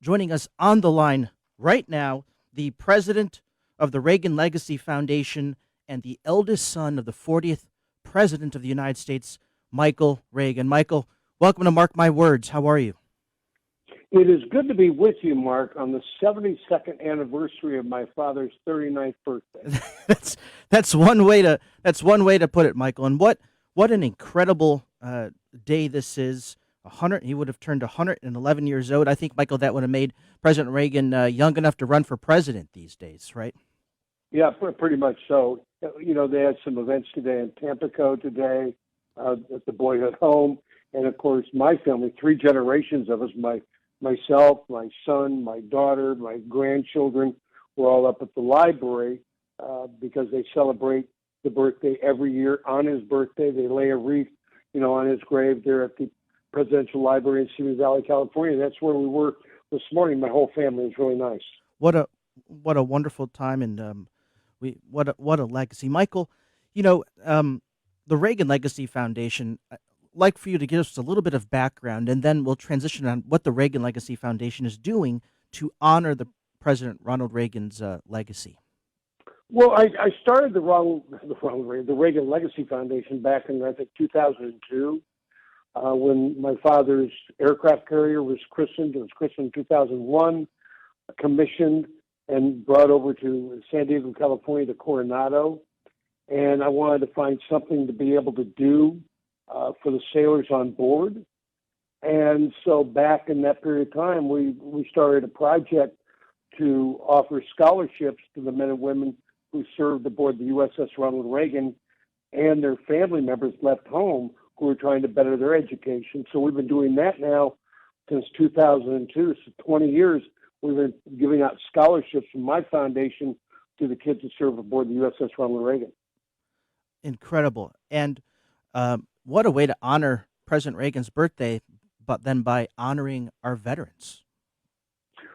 Joining us on the line right now, the president of the Reagan Legacy Foundation and the eldest son of the 40th President of the United States, Michael Reagan. Michael, welcome to Mark My Words. How are you? It is good to be with you, Mark, on the 72nd anniversary of my father's 39th birthday. that's one way to put it, Michael. And what an incredible day this is. He would have turned 111 years old. I think, Michael, that would have made President Reagan young enough to run for president these days, right? Yeah, pretty much so. You know, they had some events today in Tampico today at the boyhood home. And, of course, my family, 3 generations of us, myself, my son, my daughter, my grandchildren, were all up at the library because they celebrate the birthday every year. On his birthday, they lay a wreath, on his grave there at the Presidential Library in Simi Valley, California. That's where we were this morning. My whole family is really nice. What a wonderful time, and what a legacy, Michael. The Reagan Legacy Foundation. I'd like for you to give us a little bit of background, and then we'll transition on what the Reagan Legacy Foundation is doing to honor the President Ronald Reagan's legacy. Well, I started the Reagan Legacy Foundation back in, I think, 2002. When my father's aircraft carrier was christened. It was christened in 2001, commissioned and brought over to San Diego, California, to Coronado. And I wanted to find something to be able to do for the sailors on board. And so back in that period of time, we started a project to offer scholarships to the men and women who served aboard the USS Ronald Reagan and their family members left home who were trying to better their education. So we've been doing that now since 2002. So 20 years we've been giving out scholarships from my foundation to the kids who serve aboard the USS Ronald Reagan. Incredible. And what a way to honor President Reagan's birthday, but then by honoring our veterans.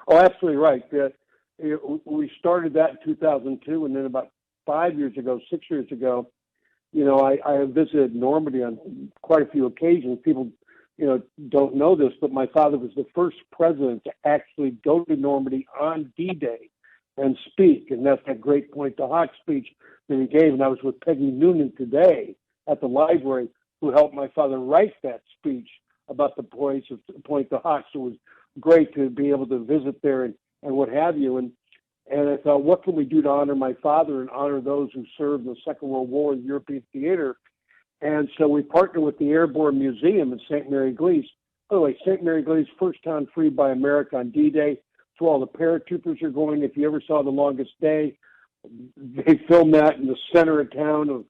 Oh, absolutely right. We started that in 2002, and then about 6 years ago, I visited Normandy on quite a few occasions. People, don't know this, but my father was the first president to actually go to Normandy on D-Day and speak. And that's that great Point de Hoc speech that he gave. And I was with Peggy Noonan today at the library, who helped my father write that speech about the points of Point de Hoc. So it was great to be able to visit there and what have you. And I thought, what can we do to honor my father and honor those who served in the Second World War in the European theater? And so we partnered with the Airborne Museum in St. Mary Glees. By the way, St. Mary Glees, first town freed by America on D-Day. That's where all the paratroopers are going. If you ever saw The Longest Day, they filmed that in the center of town of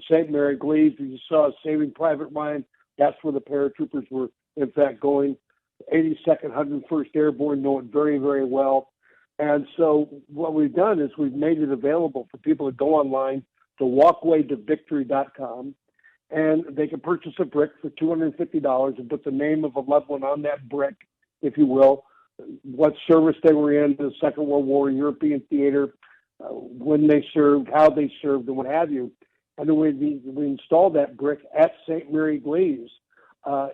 St. Mary Glees. If you saw Saving Private Ryan, that's where the paratroopers were, in fact, going. 82nd, 101st Airborne know it very, very well. And so what we've done is we've made it available for people to go online to walkwaytovictory.com, and they can purchase a brick for $250 and put the name of a loved one on that brick, if you will, what service they were in the Second World War, European theater, when they served, how they served, and what have you. And then we installed that brick at St. Mary Glees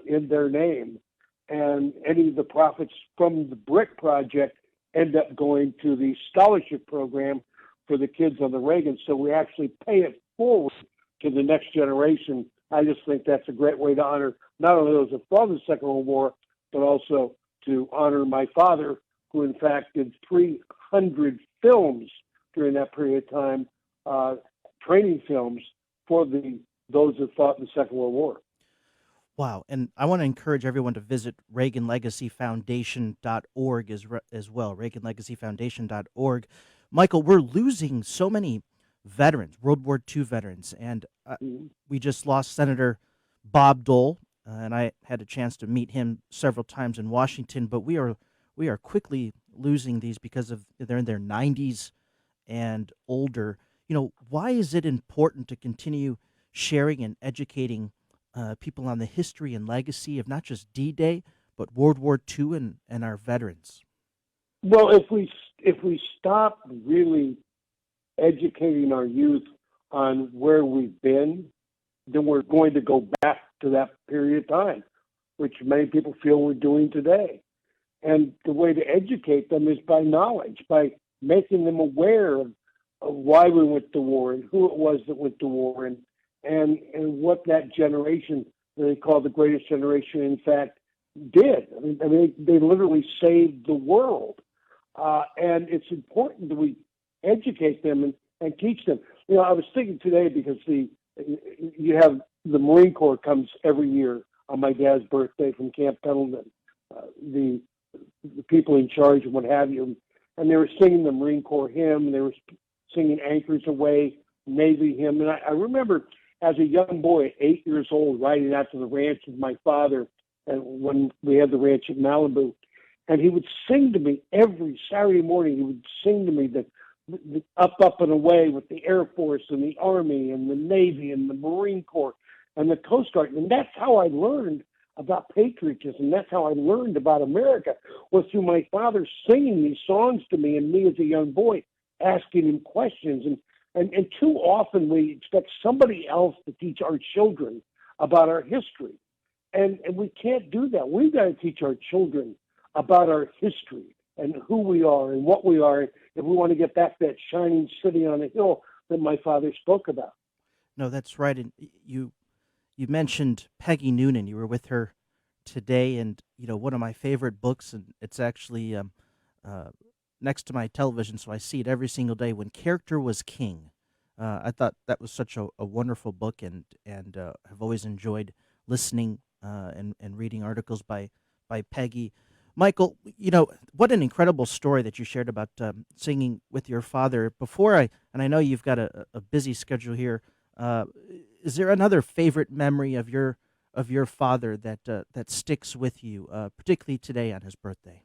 in their name. And any of the profits from the brick project end up going to the scholarship program for the kids on the Reagan. So we actually pay it forward to the next generation. I just think that's a great way to honor not only those who fought in the Second World War, but also to honor my father, who in fact did 300 films during that period of time, training films for those who fought in the Second World War. Wow. And I want to encourage everyone to visit ReaganLegacyFoundation.org as well, ReaganLegacyFoundation.org. Michael, we're losing so many veterans, World War II veterans, and we just lost Senator Bob Dole, and I had a chance to meet him several times in Washington, but we are quickly losing these because they're in their 90s and older. Why is it important to continue sharing and educating people on the history and legacy of not just D-Day, but World War II and our veterans? Well, if we stop really educating our youth on where we've been, then we're going to go back to that period of time, which many people feel we're doing today. And the way to educate them is by knowledge, by making them aware of why we went to war and who it was that went to war and what that generation that they call the greatest generation, in fact, did. I mean, they literally saved the world. And it's important that we educate them and teach them. You know, I was thinking today because you have the Marine Corps comes every year on my dad's birthday from Camp Pendleton, the people in charge and what have you, and they were singing the Marine Corps hymn, and they were singing Anchors Aweigh, Navy hymn, and I remember as a young boy, 8 years old, riding out to the ranch with my father, and when we had the ranch at Malibu, and he would sing to me every Saturday morning. He would sing to me the up and away with the Air Force and the Army and the Navy and the Marine Corps and the Coast Guard. And that's how I learned about patriotism. That's how I learned about America, was through my father singing these songs to me and me as a young boy asking him questions. And too often we expect somebody else to teach our children about our history. And we can't do that. We've got to teach our children about our history and who we are and what we are if we want to get back that shining city on a hill that my father spoke about. No, that's right. And you mentioned Peggy Noonan. You were with her today, and one of my favorite books, and it's actually next to my television, so I see it every single day. When Character Was King. I thought that was such a wonderful book, and have always enjoyed listening and reading articles by Peggy. Michael, what an incredible story that you shared about singing with your father. And I know you've got a busy schedule here. Is there another favorite memory of your father that sticks with you, particularly today on his birthday?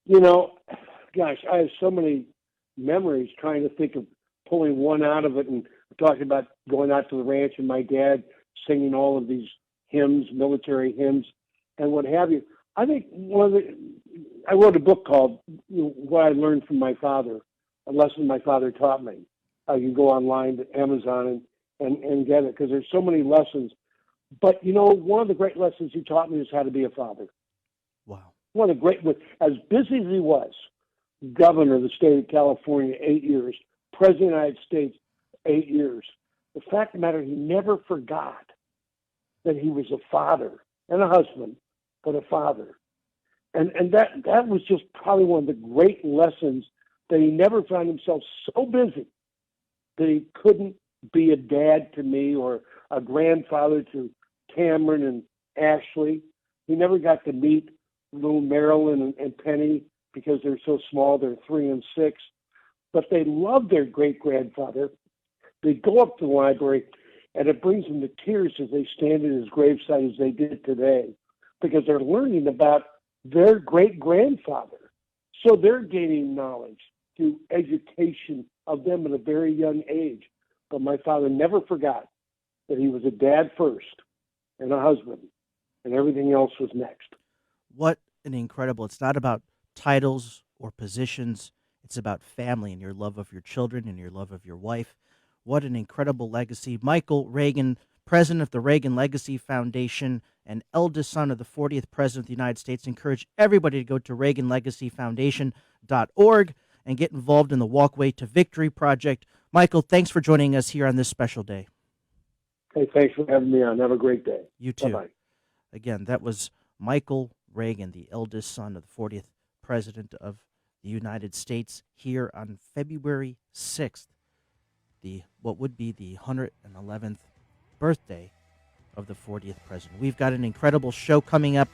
Gosh, I have so many memories trying to think of pulling one out of it, and talking about going out to the ranch and my dad singing all of these hymns, military hymns, and what have you. I think I wrote a book called What I Learned from My Father, a lesson my father taught me. You can go online to Amazon and get it, because there's so many lessons. But, one of the great lessons he taught me is how to be a father. Wow. One of the great, as busy as he was, governor of the state of California, 8 years, president of the United States, 8 years. The fact of the matter, he never forgot that he was a father and a husband, but a father. And that was just probably one of the great lessons, that he never found himself so busy that he couldn't be a dad to me or a grandfather to Cameron and Ashley. He never got to meet little Marilyn and Penny because they're so small. They're 3 and 6. But they love their great-grandfather. They go up to the library, and it brings them to tears as they stand at his gravesite as they did today, because they're learning about their great-grandfather. So they're gaining knowledge through education of them at a very young age. But my father never forgot that he was a dad first and a husband, and everything else was next. What an incredible, it's not about titles or positions. It's about family and your love of your children and your love of your wife. What an incredible legacy. Michael Reagan, president of the Reagan Legacy Foundation and eldest son of the 40th president of the United States, encourage everybody to go to ReaganLegacyFoundation.org and get involved in the Walkway to Victory project. Michael, thanks for joining us here on this special day. Hey, thanks for having me on. Have a great day. You too. Bye-bye. Again, that was Michael Reagan, the eldest son of the 40th president of the United States, here on February 6th, what would be the 111th birthday of the 40th president. We've got an incredible show coming up